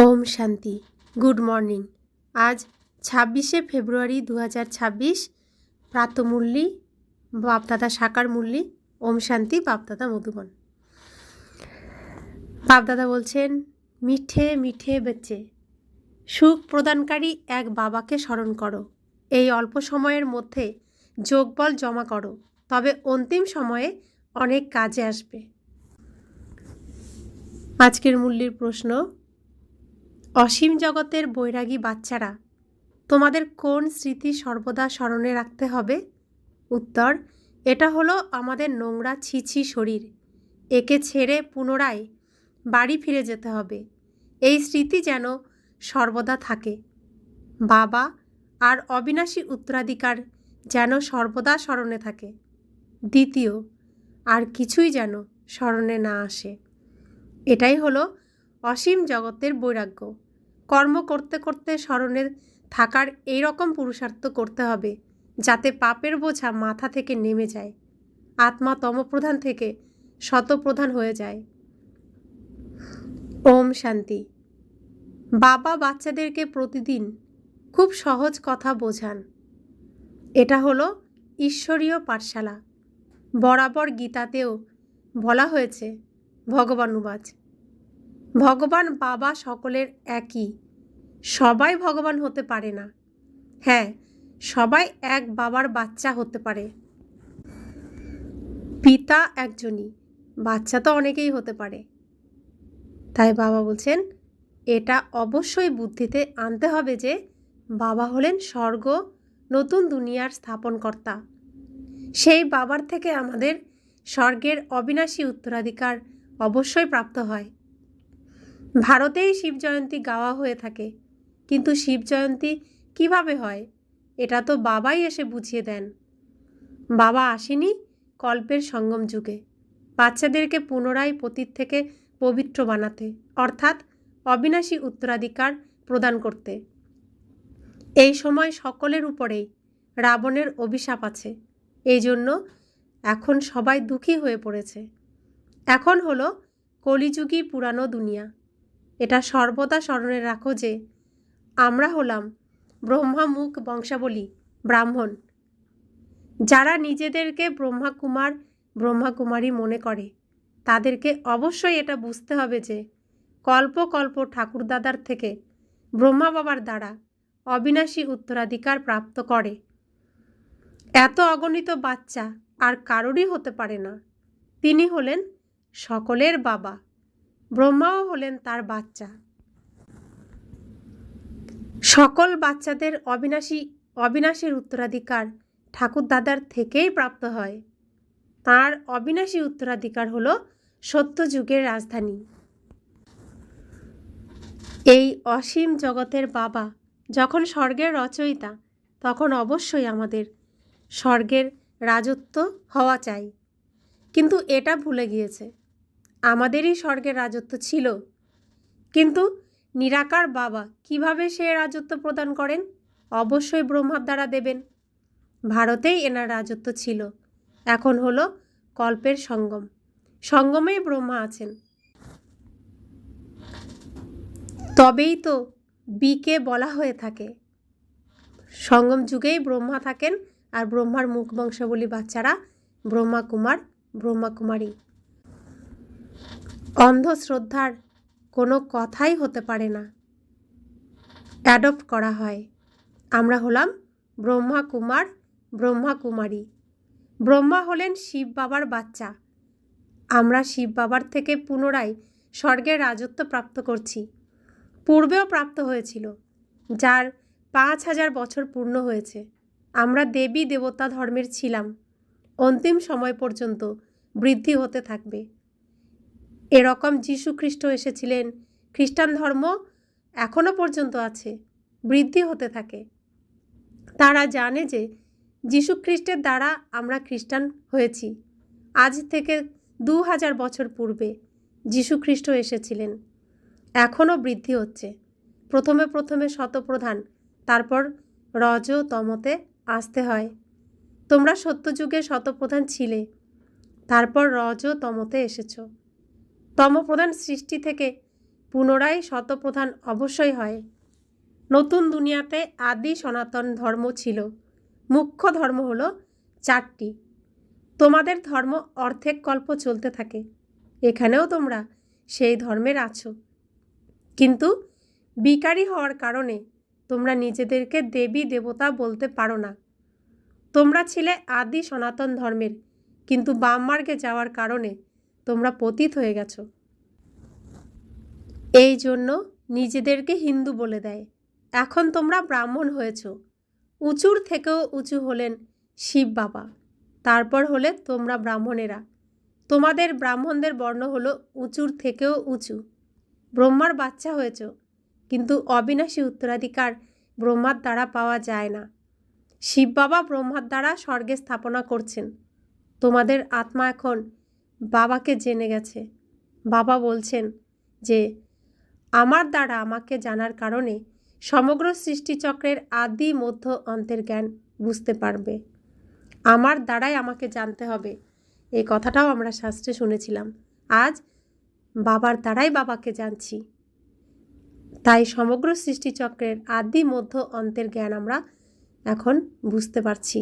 ওম শান্তি। Good morning. আজ 26শে ফেব্রুয়ারি 2026। প্রাতমূল্যী বাপদাদা সাকার মূল্যী। ওম শান্তি। বাপদাদা মধুবন। বাপদাদা বলছেন, মিঠে মিঠে বেচে সুখ প্রদানকারী এক বাবাকে স্মরণ করো। এই অল্প সময়ের মধ্যে যোগবল জমা করো, তবে অন্তিম সময়ে অনেক কাজে আসবে। আজকের মূল্যের প্রশ্ন, অসীম জগতের বৈরাগী বাচ্চারা, তোমাদের কোন স্মৃতি সর্বদা স্মরণে রাখতে হবে? উত্তর, এটা হলো আমাদের নোংরা ছিছি শরীর। একে ছেড়ে পুনরায় বাড়ি ফিরে যেতে হবে। এই স্মৃতি যেন সর্বদা থাকে। বাবা আর অবিনাশী উত্তরাধিকার যেন সর্বদা স্মরণে থাকে। দ্বিতীয়, আর কিছুই যেন স্মরণে না আসে। এটাই হলো অসীম জগতের বৈরাগ্য। কর্ম করতে করতে স্মরণে থাকার এই রকম পুরুষার্থ করতে হবে যাতে পাপের বোঝা মাথা থেকে নেমে যায়, আত্মা তমপ্রধান থেকে শতপ্রধান হয়ে যায়। ওম শান্তি। বাবা বাচ্চাদেরকে প্রতিদিন খুব সহজ কথা বোঝান। এটা হলো ঈশ্বরীয় পাঠশালা। বরাবর গীতাতেও বলা হয়েছে ভগবানুবাচ, ভগবান বাবা সকলের একই। সবাই ভগবান হতে পারে না। হ্যাঁ, সবাই এক বাবার বাচ্চা হতে পারে। পিতা একজনই, বাচ্চা তো অনেকেই হতে পারে। তাই বাবা বলছেন, এটা অবশ্যই বুদ্ধিতে আনতে হবে যে বাবা হলেন স্বর্গ, নতুন দুনিয়ার স্থাপনকর্তা। সেই বাবার থেকে আমাদের স্বর্গের অবিনাশী উত্তরাধিকার অবশ্যই প্রাপ্ত হয়। ভারতেই শিব জয়ন্তী গাওয়া হয়ে থাকে, কিন্তু শিব জয়ন্তী কিভাবে হয় এটা তো বাবাই এসে বুঝিয়ে দেন। বাবা আসেনি কল্পের সঙ্গম যুগে বাচ্চাদেরকে পুনরায় পতীত থেকে পবিত্র বানাতে, অর্থাৎ অবিনাশী উত্তরাধিকার প্রদান করতে। এই সময় সকলের উপরেই রাবণের অভিশাপ আছে। এই জন্য এখন সবাই দুঃখী হয়ে পড়েছে। এখন হলো কলিযুগী পুরানো দুনিয়া। এটা সর্বদা স্মরণে রাখো যে আমরা হলাম ব্রহ্মামুখ বংশাবলী ব্রাহ্মণ। যারা নিজেদেরকে ব্রহ্মাকুমার ব্রহ্মাকুমারী মনে করে তাদেরকে অবশ্যই এটা বুঝতে হবে যে কল্প কল্প ঠাকুরদাদার থেকে ব্রহ্মা বাবার দ্বারা অবিনাশী উত্তরাধিকার প্রাপ্ত করে। এত অগণিত বাচ্চা আর কারোরই হতে পারে না। তিনি হলেন সকলের বাবা, ব্রহ্মাও হলেন তার বাচ্চা। সকল বাচ্চাদের অবিনাশীর উত্তরাধিকার ঠাকুরদাদার থেকেই প্রাপ্ত হয়। তার অবিনাশী উত্তরাধিকার হলো সত্যযুগের রাজধানী। এই অসীম জগতের বাবা যখন স্বর্গের রচয়িতা, তখন অবশ্যই আমাদের স্বর্গের রাজত্ব হওয়া চাই। কিন্তু এটা ভুলে গিয়েছে, আমাদেরই স্বর্গের রাজত্ব ছিল। কিন্তু নিরাকার বাবা কিভাবে সে রাজত্ব প্রদান করেন? অবশ্যই ব্রহ্মার দ্বারা দেবেন। ভারতেই এনার রাজত্ব ছিল। এখন হলো কল্পের সঙ্গম, সঙ্গমেই ব্রহ্মা আছেন। তবেই তো বিকে বলা হয়ে থাকে সঙ্গম যুগেই ব্রহ্মা থাকেন, আর ব্রহ্মার মুখ বংশাবলী বাচ্চারা ব্রহ্মা কুমার ব্রহ্মা কুমারী। অন্ধশ্রদ্ধার কোনো কথাই হতে পারে না, অ্যাডপ্ট করা হয়। আমরা হলাম ব্রহ্মা কুমার ব্রহ্মা কুমারী। ব্রহ্মা হলেন শিব বাবার বাচ্চা। আমরা শিব বাবার থেকে পুনরায় স্বর্গের রাজত্ব প্রাপ্ত করছি। পূর্বেও প্রাপ্ত হয়েছিল, যার 5000 বছর পূর্ণ হয়েছে। আমরা দেবী দেবতা ধর্মের ছিলাম, অন্তিম সময় পর্যন্ত বৃদ্ধি হতে থাকবে। এরকম যীশু খ্রিস্ট এসেছিলেন, খ্রিস্টান ধর্ম এখনও পর্যন্ত আছে, বৃদ্ধি হতে থাকে। তারা জানে যে যীশু খ্রিস্টের দ্বারা আমরা খ্রিস্টান হয়েছি। আজ থেকে 2000 বছর পূর্বে যীশু খ্রিস্ট এসেছিলেন। এখনও বৃদ্ধি হচ্ছে। প্রথমে প্রথমে শতপ্রধান, তারপর রজ তমতে আসতে হয়। তোমরা সত্যযুগে শতপ্রধান ছিলে, তারপর রজ তমতে এসেছ। তমপ্রধান সৃষ্টি থেকে পুনরায় শতপ্রধান অবশ্যই হয়। নতুন দুনিয়াতে আদি সনাতন ধর্ম ছিল। মুখ্য ধর্ম হলো 4টি। তোমাদের ধর্ম অর্ধেক কল্প চলতে থাকে। এখানেও তোমরা সেই ধর্মের আছো, কিন্তু বিকারী হওয়ার কারণে তোমরা নিজেদেরকে দেবী দেবতা বলতে পারো না। তোমরা ছিলে আদি সনাতন ধর্মের, কিন্তু বাম মার্গে যাওয়ার কারণে তোমরা পতিত হয়ে গেছো। এই জন্য নিজেদেরকে হিন্দু বলে দেয়। এখন তোমরা ব্রাহ্মণ হয়েছ। উঁচুর থেকেও উঁচু হলেন শিব বাবা, তারপর হলে তোমরা ব্রাহ্মণেরা। তোমাদের ব্রাহ্মণদের বর্ণ হলো উঁচুর থেকেও উঁচু। ব্রহ্মার বাচ্চা হয়েছ, কিন্তু অবিনাশী উত্তরাধিকার ব্রহ্মার দ্বারা পাওয়া যায় না। শিব বাবা ব্রহ্মার দ্বারা স্বর্গে স্থাপনা করছেন। তোমাদের আত্মা এখন বাবাকে জেনে গেছে। বাবা বলছেন যে আমার দ্বারা আমাকে জানার কারণে সমগ্র সৃষ্টিচক্রের আদি মধ্য অন্তের জ্ঞান বুঝতে পারবে। আমার দ্বারাই আমাকে জানতে হবে, এই কথাটাও আমরা শাস্ত্রে শুনেছিলাম। আজ বাবার দ্বারাই বাবাকে জানছি। তাই সমগ্র সৃষ্টিচক্রের আদি মধ্য অন্তের জ্ঞান আমরা এখন বুঝতে পারছি।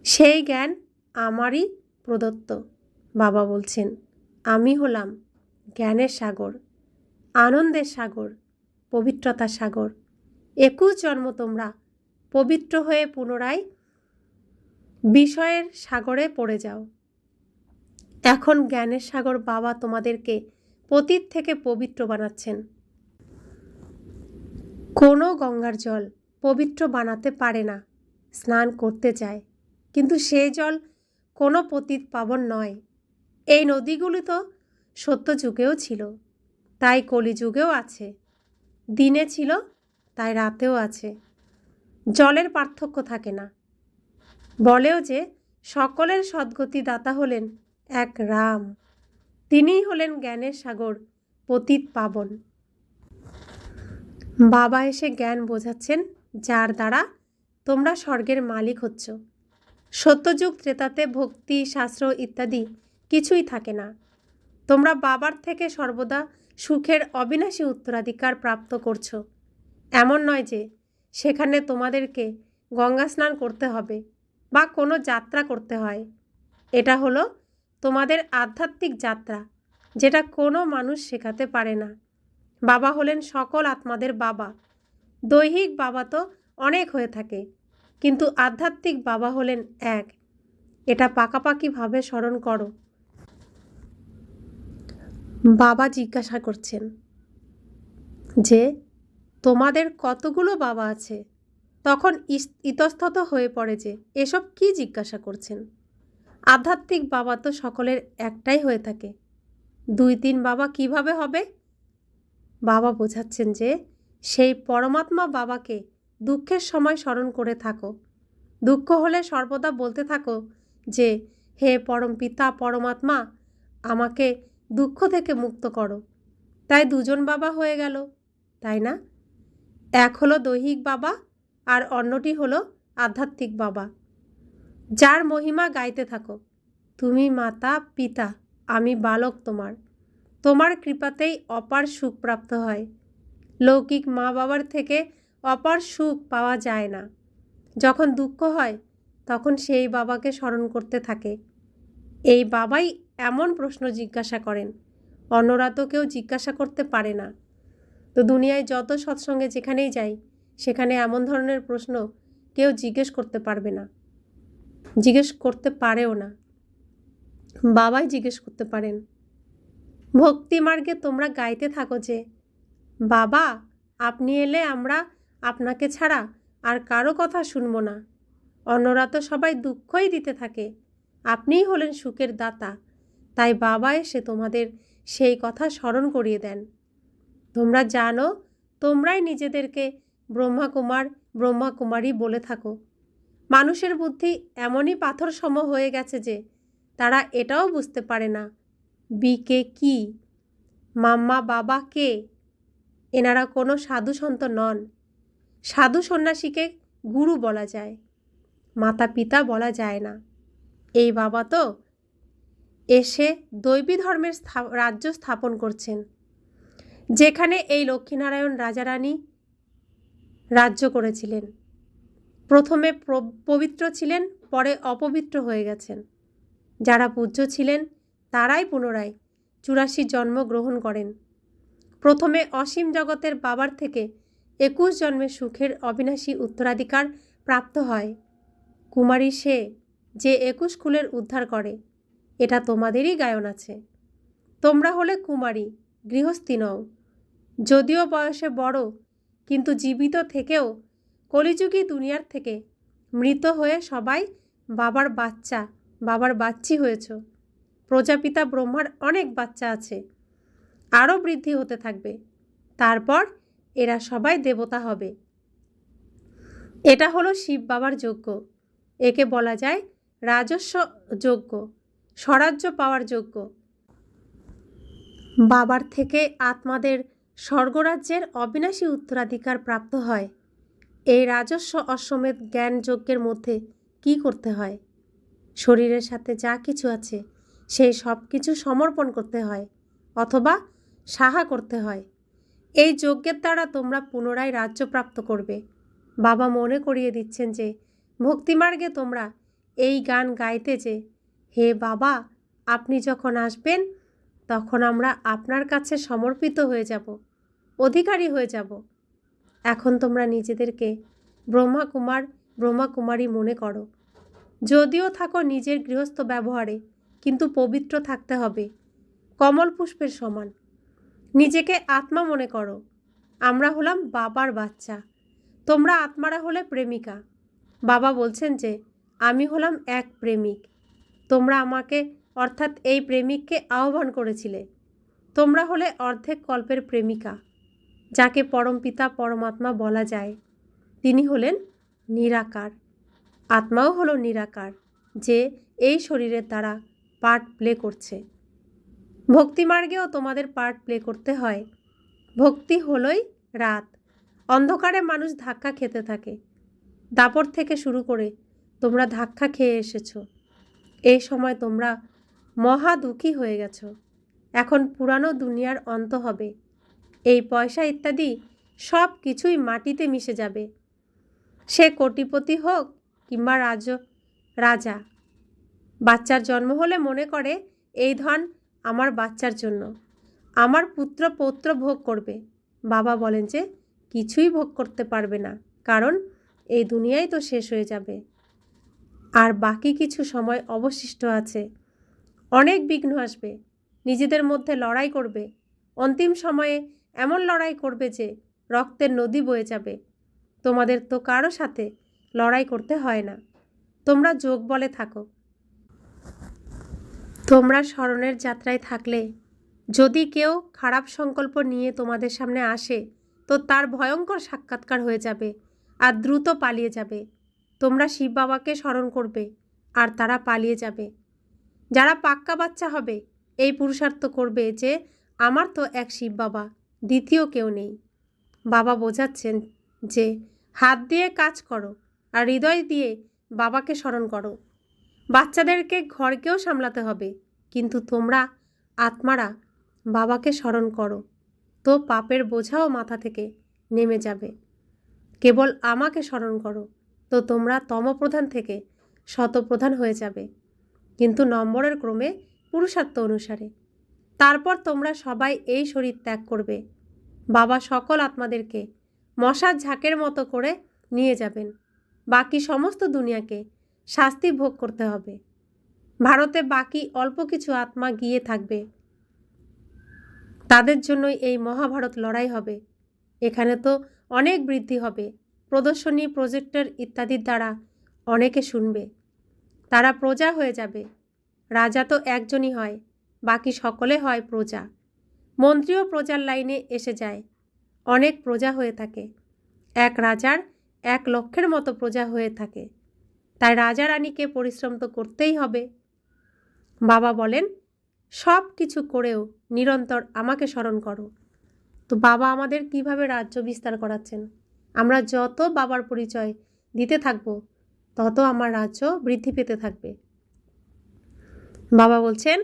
সেই জ্ঞান আমারই প্রদত্ত। বাবা বলছেন আমি হলাম জ্ঞানের সাগর, আনন্দের সাগর, পবিত্রতার সাগর। 21 জন্ম তোমরা পবিত্র হয়ে পুনরায় বিষয়ের সাগরে পড়ে যাও। এখন জ্ঞানের সাগর বাবা তোমাদেরকে পতিত থেকে পবিত্র বানাচ্ছেন। কোনো গঙ্গার জল পবিত্র বানাতে পারে না। স্নান করতে চায়, কিন্তু সে জল কোনো পতিত পাবন নয়। এই নদীগুলি তো সত্যযুগেও ছিল, তাই কলিযুগেও আছে। দিনে ছিল, তাই রাতেও আছে। জলের পার্থক্য থাকে না। বলেও যে সকলের সদ্গতি দাতা হলেন এক রাম। তিনিই হলেন জ্ঞানের সাগর, পতিত পাবন। বাবা এসে জ্ঞান বোঝাচ্ছেন, যার দ্বারা তোমরা স্বর্গের মালিক হচ্ছ। সত্যযুগ ত্রেতাতে ভক্তি শাস্ত্র ইত্যাদি কিছুই থাকে না। তোমরা বাবার থেকে সর্বদা সুখের অবিনাশী উত্তরাধিকার প্রাপ্ত করছো। এমন নয় যে সেখানে তোমাদেরকে গঙ্গা স্নান করতে হবে বা কোনো যাত্রা করতে হয়। এটা হলো তোমাদের আধ্যাত্মিক যাত্রা, যেটা কোনো মানুষ শেখাতে পারে না। বাবা হলেন সকল আত্মাদের বাবা। দৈহিক বাবা তো অনেক হয়ে থাকে, কিন্তু আধ্যাত্মিক বাবা হলেন এক। এটা পাকাপাকিভাবে স্মরণ করো। বাবা জিজ্ঞাসা করছেন যে তোমাদের কতগুলো বাবা আছে? তখন ইতস্তত হয়ে পড়ে যে এসব কি জিজ্ঞাসা করছেন। আধ্যাত্মিক বাবা তো সকলের একটাই হয়ে থাকে, 2-3 বাবা কিভাবে হবে? বাবা বোঝাচ্ছেন যে সেই পরমাত্মা বাবাকে দুঃখের সময় স্মরণ করে থাকো। দুঃখ হলে সর্বদা বলতে থাকো যে হে পরম পিতা পরমাত্মা, আমাকে দুঃখ থেকে মুক্ত করো। তাই 2জন বাবা হয়ে গেল, তাই না? এক হলো দৈহিক বাবা আর অন্যটি হলো আধ্যাত্মিক বাবা। যার মহিমা গাইতে থাকো, তুমি মাতা পিতা, আমি বালক তোমার। তোমার কৃপাতেই অপার সুখ প্রাপ্ত হয়। লৌকিক মা বাবার থেকে অপার সুখ পাওয়া যায় না। যখন দুঃখ হয় তখন সেই বাবাকে স্মরণ করতে থাকে। এই বাবাই এমন প্রশ্ন জিজ্ঞাসা করেন, অন্যরা তো কেউ জিজ্ঞাসা করতে পারে না। তো দুনিয়ায় যত সৎসঙ্গে যেখানেই যাই, সেখানে এমন ধরনের প্রশ্ন কেউ জিজ্ঞেস করতে পারবে না, জিজ্ঞেস করতে পারেও না। বাবাই জিজ্ঞেস করতে পারেন। ভক্তি মার্গে তোমরা গাইতে থাকো যে বাবা, আপনি এলে আমরা আপনাকে ছাড়া আর কারো কথা শুনবো না। অন্যরা তো সবাই দুঃখই দিতে থাকে, আপনিই হলেন সুখের দাতা। তাই বাবা এসে তোমাদের সেই কথা স্মরণ করিয়ে দেন। তোমরা জানো, তোমরাই নিজেদেরকে ব্রহ্মাকুমার ব্রহ্মাকুমারী বলে থাকো। মানুষের বুদ্ধি এমনই পাথর সম হয়ে গেছে যে তারা এটাও বুঝতে পারে না বিকে কি, মাম্মা বাবা কে। এনারা কোনো সাধু সন্ত নন। সাধু সন্ন্যাসীকে গুরু বলা যায়, মাতা পিতা বলা যায় না। এই বাবা তো এসে দৈবী ধর্মের রাজ্য স্থাপন করছেন। যেখানে এই লক্ষ্মীনারায়ণ রাজা রানী রাজ্য করেছিলেন। প্রথমে পবিত্র ছিলেন, পরে অপবিত্র হয়ে গেছেন। যারা পূজ্য ছিলেন তারাই পুনরায় 84 জন্ম গ্রহণ করেন। প্রথমে অসীম জগতের বাবার থেকে 21 জন্মের সুখের অবিনাশী উত্তরাধিকার প্রাপ্ত হয়। কুমারী সে যে 21 কুলের উদ্ধার করে, এটা তোমাদেরই গায়ন আছে। তোমরা হলে কুমারী, গৃহস্থী নও। যদিও বয়সে বড়, কিন্তু জীবিত থেকেও কলিযুগী দুনিয়ার থেকে মৃত হয়ে সবাই বাবার বাচ্চা, বাবার বাচ্চি হয়েছ। প্রজাপিতা ব্রহ্মার অনেক বাচ্চা আছে, আরও বৃদ্ধি হতে থাকবে। তারপর এরা সবাই দেবতা হবে। এটা হলো শিব বাবার যজ্ঞ। একে বলা যায় রাজস্ব যজ্ঞ, স্বরাজ্য পাওয়ার যজ্ঞ। বাবার থেকে আত্মাদের স্বর্গরাজ্যের অবিনাশী উত্তরাধিকার প্রাপ্ত হয়। এই রাজস্ব অশ্বমেধ জ্ঞান যজ্ঞের মধ্যে কি করতে হয়? শরীরের সাথে যা কিছু আছে সেই সব কিছু সমর্পণ করতে হয় অথবা সাহা করতে হয়। এই যজ্ঞের দ্বারা তোমরা পুনরায় রাজ্য প্রাপ্ত করবে। বাবা মনে করিয়ে দিচ্ছেন যে ভক্তিমার্গে তোমরা এই গান গাইতে যে, হে বাবা, আপনি যখন আসবেন তখন আমরা আপনার কাছে সমর্পিত হয়ে যাব, অধিকারী হয়ে যাব। এখন তোমরা নিজেদেরকে ব্রহ্মাকুমার, ব্রহ্মাকুমারী মনে করো। যদিও থাকো নিজের গৃহস্থ ব্যবহারে, কিন্তু পবিত্র থাকতে হবে, কমল পুষ্পের সমান। নিজেকে আত্মা মনে করো। আমরা হলাম বাবার বাচ্চা, তোমরা আত্মারা হলে প্রেমিকা। বাবা বলছেন যে আমি হলাম এক প্রেমিক। তোমরা আমাকে অর্থাৎ এই প্রেমিককে আহ্বান করেছিলে। তোমরা হলে অর্ধেক কল্পের প্রেমিকা, যাকে পরমপিতা পরমাত্মা বলা যায়। তিনি হলেন নিরাকার। আত্মাও হলো নিরাকার, যে এই শরীরের দ্বারা পার্ট প্লে করছে। ভক্তিমার্গেও তোমাদের পার্ট প্লে করতে হয়। ভক্তি হলোই রাত। অন্ধকারে মানুষ ধাক্কা খেতে থাকে। দাপর থেকে শুরু করে তোমরা ধাক্কা খেয়ে এসেছো। এই সময় তোমরা মহা দুঃখী হয়ে গেছো। এখন পুরানো দুনিয়ার অন্ত হবে। এই পয়সা ইত্যাদি সব কিছুই মাটিতে মিশে যাবে। সে কোটিপতি হোক কিংবা রাজা। বাচ্চার জন্ম হলে মনে করে এই ধন আমার বাচ্চার জন্য, আমার পুত্র পৌত্র ভোগ করবে। বাবা বলেন যে কিছুই ভোগ করতে পারবে না, কারণ এই দুনিয়াই তো শেষ হয়ে যাবে। আর বাকি কিছু সময় অবশিষ্ট আছে। অনেক বিঘ্ন আসবে, নিজেদের মধ্যে লড়াই করবে। অন্তিম সময়ে এমন লড়াই করবে যে রক্তের নদী বয়ে যাবে। তোমাদের তো কারো সাথে লড়াই করতে হয় না, তোমরা যোগ বলে থাকো। তোমরা স্মরণের যাত্রায় থাকলে যদি কেউ খারাপ সংকল্প নিয়ে তোমাদের সামনে আসে, তো তার ভয়ঙ্কর সাক্ষাৎকার হয়ে যাবে আর দ্রুত পালিয়ে যাবে। তোমরা শিব বাবাকে স্মরণ করবে আর তারা পালিয়ে যাবে। যারা পাক্কা বাচ্চা হবে এই পুরুষার্থ করবে যে আমার তো এক শিব বাবা, দ্বিতীয় কেউ নেই। বাবা বোঝাচ্ছেন যে হাত দিয়ে কাজ করো আর হৃদয় দিয়ে বাবাকে স্মরণ করো। বাচ্চাদেরকে ঘরকেও সামলাতে হবে, কিন্তু তোমরা আত্মারা বাবাকে স্মরণ করো, তো পাপের বোঝাও মাথা থেকে নেমে যাবে। কেবল আমাকে স্মরণ করো, তো তোমরা তমপ্রধান থেকে শতপ্রধান হয়ে যাবে, কিন্তু নম্বরের ক্রমে, পুরুষার্থ অনুসারে। তারপর তোমরা সবাই এই শরীর ত্যাগ করবে। বাবা সকল আত্মাদেরকে মশার ঝাঁকের মতো করে নিয়ে যাবেন। বাকি সমস্ত দুনিয়াকে শাস্তি ভোগ করতে হবে। ভারতে বাকি অল্প কিছু আত্মা গিয়ে থাকবে, তাদের জন্যই এই মহাভারত লড়াই হবে। এখানে তো অনেক বৃদ্ধি হবে। প্রদর্শনী, প্রজেক্টর ইত্যাদির দ্বারা অনেকে শুনবে। তারা প্রজা হয়ে যাবে। রাজা তো একজনই হয়, বাকি সকলে হয় প্রজা। মন্ত্রীও প্রজার লাইনে এসে যায়। অনেক প্রজা হয়ে থাকে। এক রাজার 1 লক্ষের মতো প্রজা হয়ে থাকে। তাই রাজা রানীকে পরিশ্রম তো করতেই হবে। বাবা বলেন সব কিছু করেও নিরন্তর আমাকে স্মরণ করো। তো বাবা আমাদের কিভাবে রাজ্য বিস্তার করাচ্ছেন? আমরা যত বাবার পরিচয় দিতে থাকব, তত আমার রাজ্য বৃদ্ধি পেতে থাকবে। বাবা বলছেন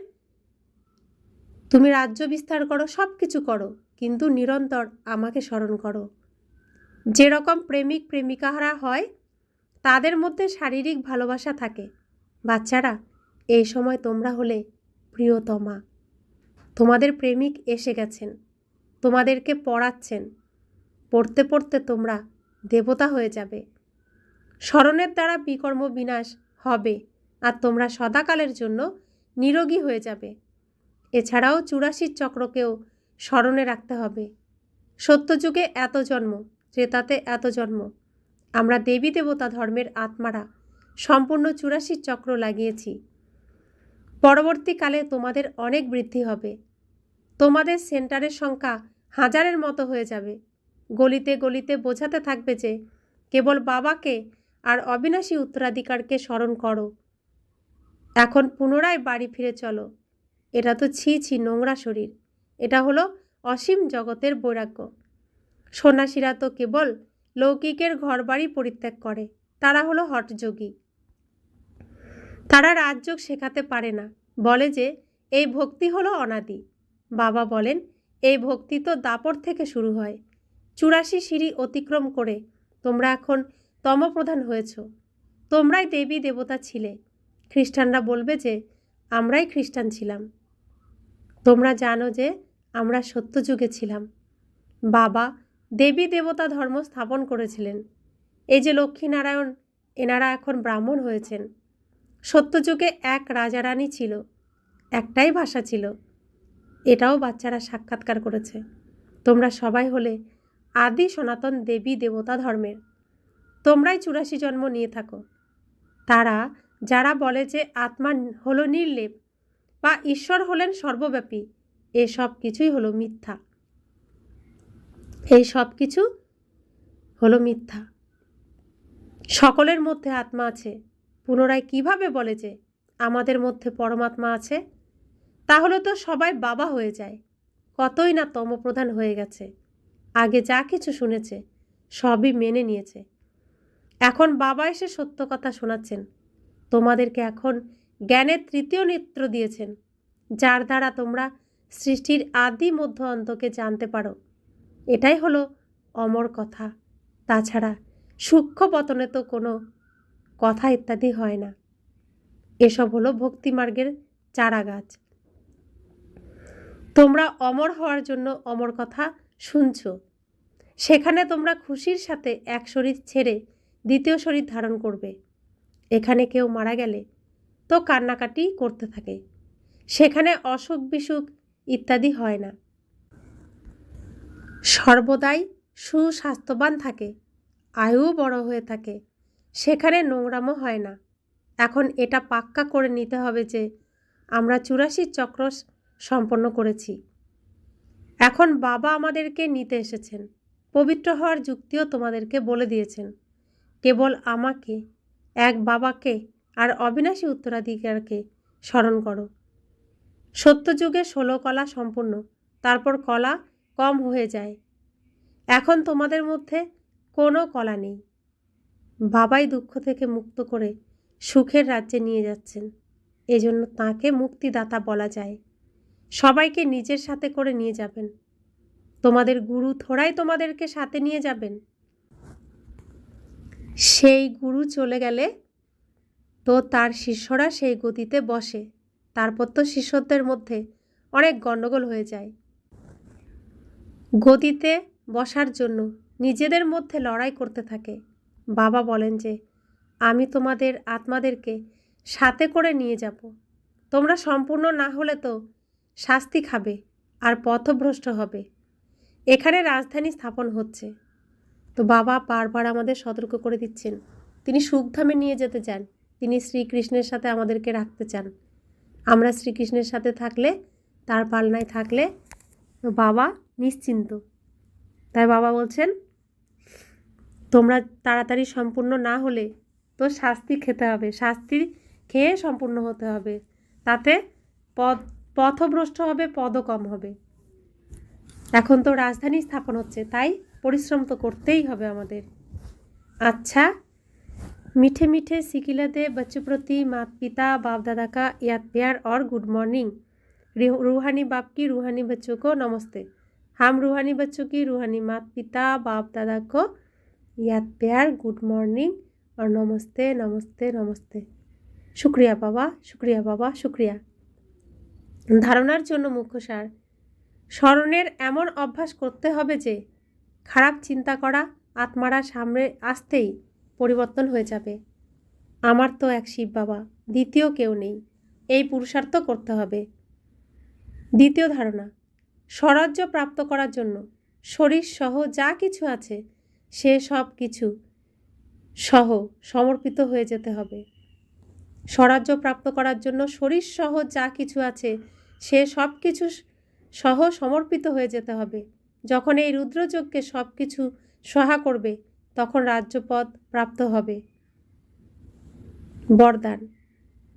তুমি রাজ্য বিস্তার করো, সব কিছু করো, কিন্তু নিরন্তর আমাকে স্মরণ করো। যেরকম প্রেমিক প্রেমিকারা হয় তাদের মধ্যে শারীরিক ভালোবাসা থাকে, বাচ্চারা এই সময় তোমরা হলে প্রিয়তমা। তোমাদের প্রেমিক এসে গেছেন, তোমাদেরকে পড়াচ্ছেন, পড়তে পড়তে তোমরা দেবতা হয়ে যাবে। স্মরণের দ্বারা বিকর্ম বিনাশ হবে আর তোমরা সদাকালের জন্য নিরোগী হয়ে যাবে। এছাড়াও 84 চক্রকেও স্মরণে রাখতে হবে। সত্যযুগে এত জন্ম, ত্রেতাতে এত জন্ম। আমরা দেবী দেবতা ধর্মের আত্মারা সম্পূর্ণ 84 চক্র লাগিয়েছি। পরবর্তীকালে তোমাদের অনেক বৃদ্ধি হবে। তোমাদের সেন্টারের সংখ্যা হাজারের মতো হয়ে যাবে। গলিতে গলিতে বোঝাতে থাকবে যে কেবল বাবাকে আর অবিনাশী উত্তরাধিকারকে স্মরণ করো। এখন পুনরায় বাড়ি ফিরে চলো। এটা তো ছি ছি নোংরা শরীর। এটা হলো অসীম জগতের বৈরাগ্য। সন্ন্যাসীরা তো কেবল লৌকিকের ঘরবাড়ি পরিত্যাগ করে, তারা হলো হঠযোগী। তারা রাজযোগ শেখাতে পারে না, বলে যে এই ভক্তি হলো অনাদি। বাবা বলেন এই ভক্তি তো দাপর থেকে শুরু হয়। 84 সিঁড়ি অতিক্রম করে তোমরা এখন তমপ্রধান হয়েছ। তোমরাই দেবী দেবতা ছিলে। খ্রিস্টানরা বলবে যে আমরাই খ্রিস্টান ছিলাম। তোমরা জানো যে আমরা সত্যযুগে ছিলাম। বাবা দেবী দেবতা ধর্ম স্থাপন করেছিলেন। এই যে লক্ষ্মীনারায়ণ, এনারা এখন ব্রাহ্মণ হয়েছেন। সত্যযুগে এক রাজা রানী ছিল, একটাই ভাষা ছিল। এটাও বাচ্চারা সাক্ষাৎকার করেছে। তোমরা সবাই হলে আদি সনাতন দেবী দেবতা ধর্মের। তোমরাই 84 জন্ম নিয়ে থাকো। তারা যারা বলে যে আত্মা হলো নির্লেপ বা ঈশ্বর হলেন সর্বব্যাপী, এসব কিছুই হলো মিথ্যা। এই সব কিছু হলো মিথ্যা। সকলের মধ্যে আত্মা আছে। পুনরায় কিভাবে বলে যে আমাদের মধ্যে পরমাত্মা আছে? তাহলে তো সবাই বাবা হয়ে যায়। কতই না তমপ্রধান হয়ে গেছে। আগে যা কিছু শুনেছে সবই মেনে নিয়েছে। এখন বাবা এসে সত্য কথা শোনাচ্ছেন। তোমাদেরকে এখন জ্ঞানের তৃতীয় নেত্র দিয়েছেন, যার দ্বারা তোমরা সৃষ্টির আদি মধ্য অন্তকে জানতে পারো। এটাই হলো অমর কথা। তাছাড়া সূক্ষ্ম পতনে তো কোনো কথা ইত্যাদি হয় না। এসব হলো ভক্তিমার্গের চারা গাছ। তোমরা অমর হওয়ার জন্য অমর কথা শুনছ। সেখানে তোমরা খুশির সাথে এক শরীর ছেড়ে দ্বিতীয় শরীর ধারণ করবে। এখানে কেউ মারা গেলে তো কান্নাকাটি করতে থাকে। সেখানে অসুখ বিসুখ ইত্যাদি হয় না। সর্বদাই সুস্বাস্থ্যবান থাকে, আয়ুও বড় হয়ে থাকে। সেখানে নোংরামও হয় না। এখন এটা পাক্কা করে নিতে হবে যে আমরা 84 চক্র সম্পন্ন করেছি। এখন বাবা আমাদেরকে নিতে এসেছেন। পবিত্র হওয়ার যুক্তিও তোমাদেরকে বলে দিয়েছেন। কেবল আমাকে, এক বাবাকে আর অবিনাশী উত্তরাধিকারকে স্মরণ করো। সত্যযুগে 16 কলা সম্পূর্ণ, তারপর কলা কম হয়ে যায়। এখন তোমাদের মধ্যে কোনো কলা নেই। বাবাই দুঃখ থেকে মুক্ত করে সুখের রাজ্যে নিয়ে যাচ্ছেন। এজন্য তাঁকে মুক্তিদাতা বলা যায়। সবাইকে নিজের সাথে করে নিয়ে যাবেন। তোমাদের গুরু থোড়াই তোমাদেরকে সাথে নিয়ে যাবেন। সেই গুরু চলে গেলে তো তার শিষ্যরা সেই গতিতে বসে। তারপর তো শিষ্যদের মধ্যে অনেক গণ্ডগোল হয়ে যায়। গদিতে বসার জন্য নিজেদের মধ্যে লড়াই করতে থাকে। বাবা বলেন যে আমি তোমাদের আত্মাদেরকে সাথে করে নিয়ে যাব। তোমরা সম্পূর্ণ না হলে তো শাস্তি খাবে আর পথভ্রষ্ট হবে। এখানে রাজধানী স্থাপন হচ্ছে। তো বাবা বারবার আমাদের সতর্ক করে দিচ্ছেন। তিনি সুখধামে নিয়ে যেতে চান। তিনি শ্রীকৃষ্ণের সাথে আমাদেরকে রাখতে চান। আমরা শ্রীকৃষ্ণের সাথে থাকলে, তার পালনায় থাকলে বাবা নিশ্চিন্ত। তাই বাবা বলছেন তোমরা তাড়াতাড়ি সম্পূর্ণ না হলে তো শাস্তি খেতে হবে। শাস্তি খেয়ে সম্পূর্ণ হতে হবে। তাতে পথভ্রষ্ট হবে, পদও কম হবে। এখন তো রাজধানী স্থাপন হচ্ছে, তাই পরিশ্রম তো করতেই হবে আমাদের। अच्छा, मीठे मीठे सिकिला दे बच्चों प्रति माता पिता बाप दादा का याद प्यार और गुड मॉर्निंग। रूहानी बाप की रूहानी बच्चों को नमस्ते। हम रूहानी बच्चों की रूहानी माता पिता बाप दादा को याद प्यार गुड मॉर्निंग और नमस्ते नमस्ते नमस्ते। शुक्रिया बाबा, शुक्रिया बाबा, शुक्रिया। ধারণার জন্য মুখ্য সার, স্মরণের এমন অভ্যাস করতে হবে যে খারাপ চিন্তা করা আত্মারা সামনে আসতেই পরিবর্তন হয়ে যাবে। আমার তো এক শিব বাবা, দ্বিতীয় কেউ নেই, এই পুরুষার্থ করতে হবে। দ্বিতীয় ধারণা, স্বরাজ্য প্রাপ্ত করার জন্য শরীর সহ যা কিছু আছে সে সব কিছু সহ সমর্পিত হয়ে যেতে হবে। স্বরাজ্য প্রাপ্ত করার জন্য শরীর সহ যা কিছু আছে সে সব কিছু সহ সমর্পিত হয়ে যেতে হবে। যখন এই রুদ্রযজ্ঞে সব কিছু সহা করবে তখন রাজ্যপদ প্রাপ্ত হবে। বরদান,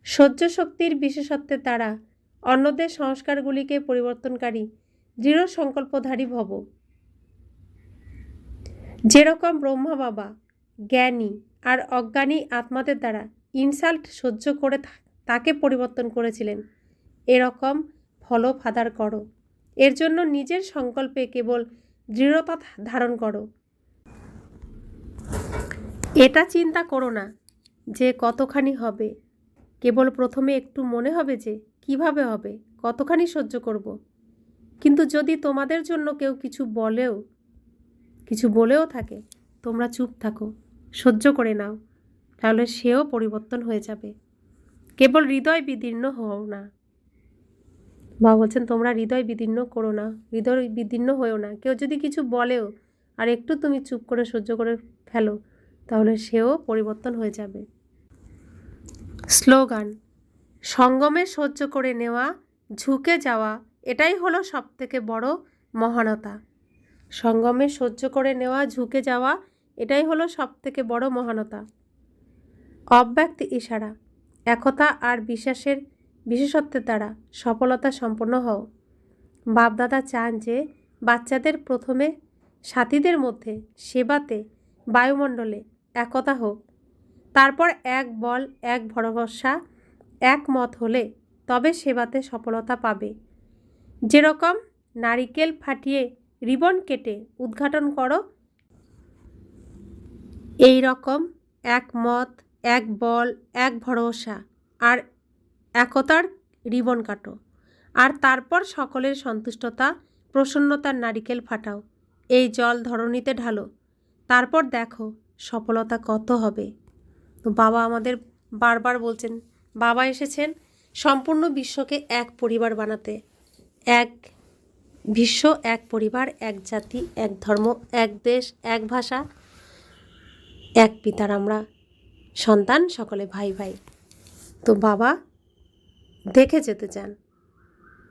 সহ্য শক্তির বিশেষত্বের দ্বারা অন্যদের সংস্কারগুলিকে পরিবর্তনকারী দৃঢ় সংকল্পধারী ভব। যেরকম ব্রহ্মা বাবা জ্ঞানী আর অজ্ঞানী আত্মাদের দ্বারা ইনসাল্ট সহ্য করে তাকে পরিবর্তন করেছিলেন, এরকম ফল ফাদার করো। এর জন্য নিজের সংকল্পে কেবল দৃঢ়তা ধারণ করো। এটা চিন্তা করো না যে কতখানি হবে, কেবল প্রথমে একটু মনে হবে যে কিভাবে হবে, কতখানি সহ্য করব। কিন্তু যদি তোমাদের জন্য কেউ কিছু বলেও থাকে, তোমরা চুপ থাকো, সহ্য করে নাও, তাহলে সেও পরিবর্তন হয়ে যাবে। কেবল হৃদয় বিদীর্ণ হও না। বাবা বলছেন তোমরা হৃদয় বিদীর্ণ করো না, হৃদয় বিদীর্ণ হয়েও না। কেউ যদি কিছু বলেও আর একটু তুমি চুপ করে সহ্য করে ফেলো, তাহলে সেও পরিবর্তন হয়ে যাবে। স্লোগান, সঙ্গমে সহ্য করে নেওয়া, ঝুঁকে যাওয়া, এটাই হলো সবথেকে বড় মহানতা। সঙ্গমে সহ্য করে নেওয়া, ঝুঁকে যাওয়া, এটাই হলো সবথেকে বড় মহানতা। অব্যক্ত ইশারা, একতা আর বিশ্বাসের বিশেষত্বের দ্বারা সফলতা সম্পন্ন হও। বাপদাদা চান যে বাচ্চাদের প্রথমে সাথীদের মধ্যে সেবাতে বায়ুমণ্ডলে একতা হোক, তারপর এক বল এক ভরসা এক মত হলে তবে সেবাতে সফলতা পাবে। যেরকম নারিকেল ফাটিয়ে রিবন কেটে উদ্ঘাটন করো, এই রকম এক মত এক বল এক ভরসা আর একতার রিবন কাটো, আর তারপর সকলের সন্তুষ্টতা প্রসন্নতার নারিকেল ফাটাও। এই জল ধরণীতে ঢালো, তারপর দেখো সফলতা কত হবে। তো বাবা আমাদের বারবার বলছেন, বাবা এসেছেন সম্পূর্ণ বিশ্বকে এক পরিবার বানাতে। এক বিশ্ব, এক পরিবার, এক জাতি, এক ধর্ম, এক দেশ, এক ভাষা, এক পিতার আমরা সন্তান, সকলে ভাই ভাই। তো বাবা দেখে যেতে চান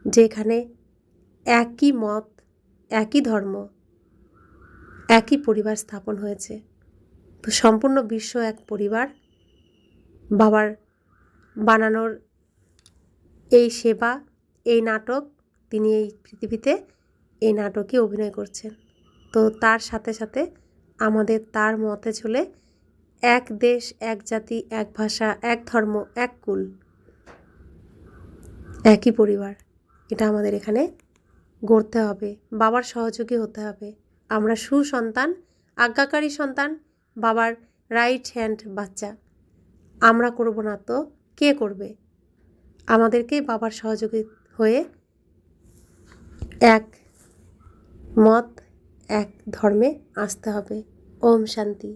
যেখানে একই মত, একই ধর্ম, একই পরিবার স্থাপন হয়েছে। তো সম্পূর্ণ বিশ্ব এক পরিবার। বাবার বানানোর এই সেবা, এই নাটক, তিনি এই পৃথিবীতে এই নাটকে অভিনয় করছেন। তো তার সাথে সাথে আমাদের তার মতে চলে এক দেশ, এক জাতি, এক ভাষা, এক ধর্ম, এক কুল, একই পরিবার, এটা আমাদের এখানে গড়তে হবে। বাবার সহযোগী হতে হবে। আমরা সুসন্তান, আজ্ঞাকারী সন্তান, বাবার রাইট হ্যান্ড বাচ্চা। আমরা করব না তো কে করবে? আমাদেরকেই বাবার সহযোগী হয়ে এক মত এক ধর্মে আসতে হবে। ওম শান্তি।